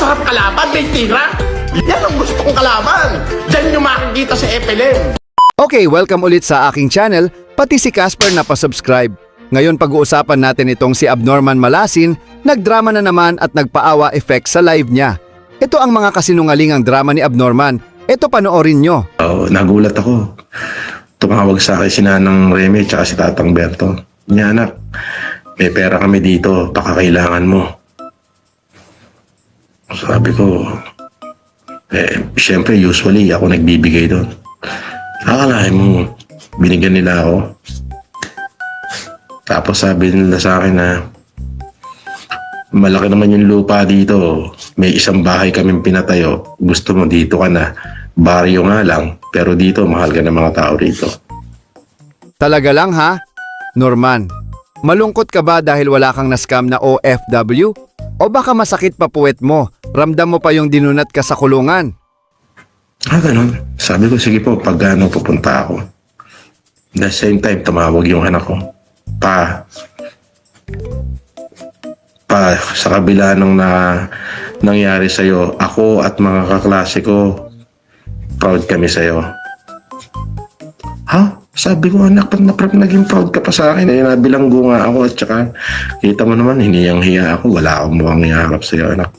Masarap kalaban, may tira. Yan ang gusto kong kalaban. Diyan nyo makikita sa FLM. Okay, welcome ulit sa aking channel, pati si Casper na pa-subscribe. Ngayon pag-uusapan natin itong si Abnorman Malasin, nagdrama na naman at nagpaawa effect sa live niya. Ito ang mga kasinungalingang drama ni Abnorman. Ito panoorin nyo. Nagulat ako. Tumawag sa akin si Nanang Remy at si Tatang Berto. Niya anak, may pera kami dito, baka kailangan mo. Sabi ko, siyempre usually ako nagbibigay doon. Akalain mo, binigyan nila ako. Tapos sabi nila sa akin na malaki naman yung lupa dito. May isang bahay kaming pinatayo. Gusto mo dito ka na. Baryo nga lang, pero dito mahal ka ng mga tao rito. Talaga lang ha? Norman, malungkot ka ba dahil wala kang na-scam na OFW? O baka masakit pa puwet mo, ramdam mo pa yung dinunat ka sa kulungan? Ganun. Sabi ko, sige po, pag pupunta ako. At the same time, tumawag yung anak ko. Pa, sa kabila nung nangyari sa'yo, ako at mga kaklase ko, proud kami sa'yo. Ha? Sabi ko, anak, naging proud ka pa sa akin. Nabilanggo nga ako at saka, kita mo naman, hiniyang-hiya ako. Wala akong mukhang iharap sa'yo, anak.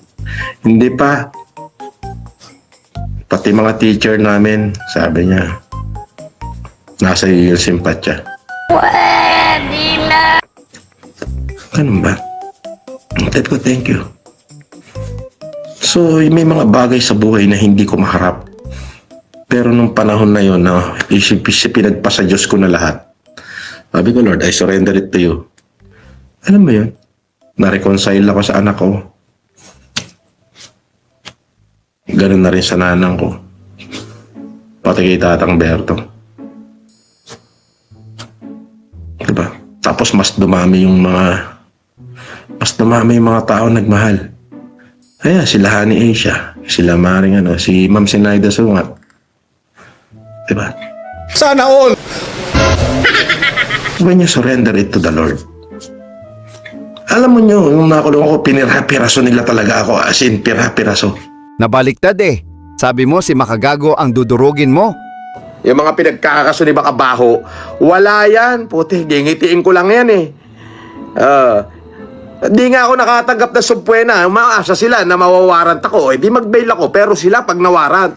Hindi pa. Pati mga teacher namin, sabi niya, nasa iyo yung simpatya. Pwede na! Ganun ba? Sabi ko, thank you. So, may mga bagay sa buhay na hindi ko maharap. Pero nung panahon na yun, pinagpasa Diyos ko na lahat. Sabi ko, Lord, I surrender it to you. Alam mo yun? Na-reconcile ako sa anak ko. Ganun na rin sa nanang ko. Pati kay Tatang Berto. Diba? Tapos mas dumami yung mga tao nagmahal. Kaya sila Honey Asia, sila Maring si Ma'am Sinaida Sungat. Diba? Sana all. When you surrender it to the Lord. Alam mo nyo, nung nakulong ako, pinirha-piraso nila talaga ako. As in, pirha-piraso. Nabaliktad eh. Sabi mo si Makagago ang dudurugin mo. Yung mga pinagkakaso ni Makabaho, wala yan. Puti, gingitiin ko lang yan eh. Di nga ako nakatanggap ng subpwena. Umaasa sila na mawawarant ako. Di mag-bail ako. Pero sila pag nawarant,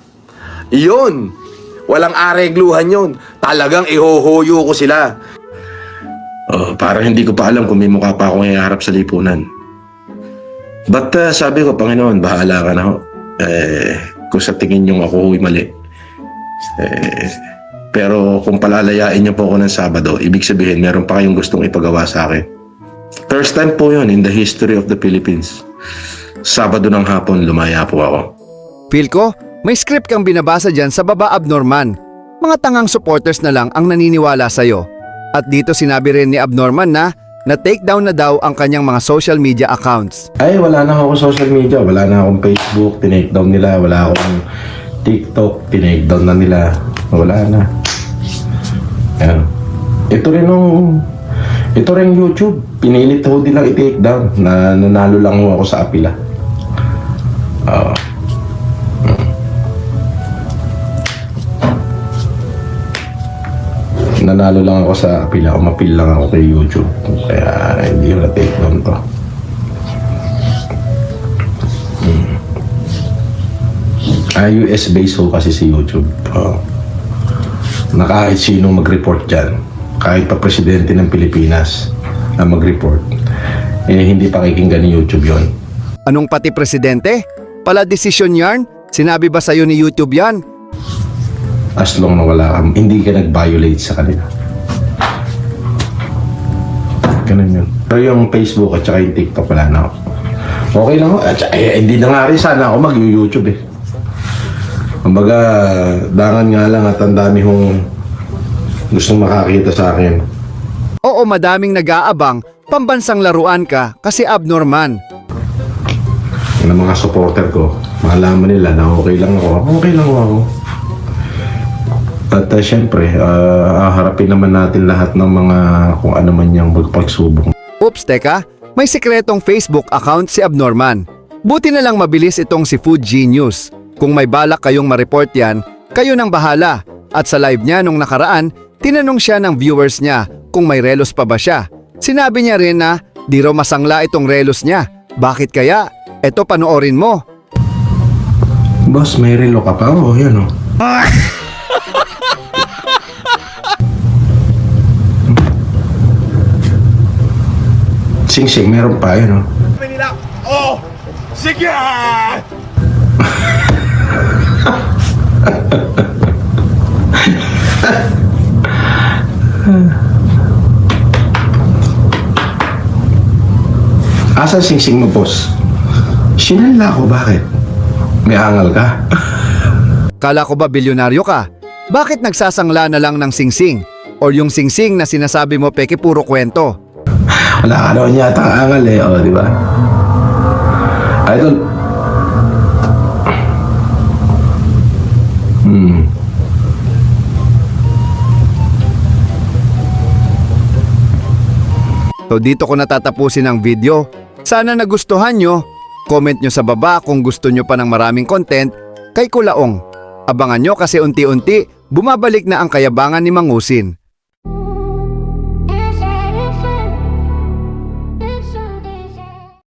yun. Walang aregluhan yun. Talagang ihohoyo ko sila. Parang hindi ko pa alam kung may mukha pa akong iharap sa lipunan. But sabi ko, Panginoon, bahala ka na ho. Kung sa tingin nyo ako mali. Pero kung palalayain nyo po ako ng Sabado, ibig sabihin, meron pa kayong gustong ipagawa sa akin. First time po yun in the history of the Philippines. Sabado ng hapon, lumaya po ako. Feel ko, may script kang binabasa dyan sa baba, Abnorman. Mga tangang supporters na lang ang naniniwala sa'yo. At dito sinabi rin ni Abnorman na take down na daw ang kanyang mga social media accounts. Ay, wala na ako social media. Wala na akong Facebook, tinake down nila. Wala akong TikTok, tinake down na nila. Wala na. Yan. Ito rin YouTube. Pinilit ho din lang i-take down. Nanalo lang ho ako sa apila. Nanalo lang ako sa apila. Umapil lang ako kay YouTube. Kaya hindi ko na-take down to. US-based ho kasi si YouTube. Na kahit sinong mag-report dyan, kahit pa presidente ng Pilipinas na mag-report, hindi pakikinggan ni YouTube yon. Anong pati presidente? Pala desisyon yarn? Sinabi ba sa'yo ni YouTube yan? As long na wala kang, hindi ka nag-violate sa kanila. Ganun yun. Pero yung Facebook at saka yung TikTok, wala na ako. Okay lang ako. At saka, hindi na nga rin sana ako mag-YouTube eh. Kumbaga, dangan nga lang at ang dami hong gustong makakita sa akin. Oo, madaming nag-aabang, pambansang laruan ka kasi Abnorman. Ng mga supporter ko, malaman nila na okay lang ako. Okay lang ako. At syempre, harapin naman natin lahat ng mga kung ano man yung magpagsubok. Oops, teka, may sikretong Facebook account si Abnorman. Buti na lang mabilis itong si Food Genius. Kung may balak kayong ma-report yan, kayo nang bahala. At sa live niya nung nakaraan, tinanong siya ng viewers niya kung may relos pa ba siya. Sinabi niya rin na di raw masangla itong relos niya. Bakit kaya? Eto panoorin mo. Boss, may relo ka pa? Oo, yan o. Sing-sing, meron pa, yan o. Nila, oh, sige! Asa sing-sing mo, boss? Sinanla ko, bakit? May angal ka? Kala ko ba bilyonaryo ka? Bakit nagsasangla na lang ng singsing? Or yung singsing na sinasabi mo peke puro kwento? Wala ka naman yata ang angal eh, o, di ba? Idol. So dito ko natatapusin ang video. Sana nagustuhan nyo. Comment nyo sa baba kung gusto nyo pa ng maraming content kay Kulaong. Abangan nyo kasi unti-unti bumabalik na ang kayabangan ni Mang Usin.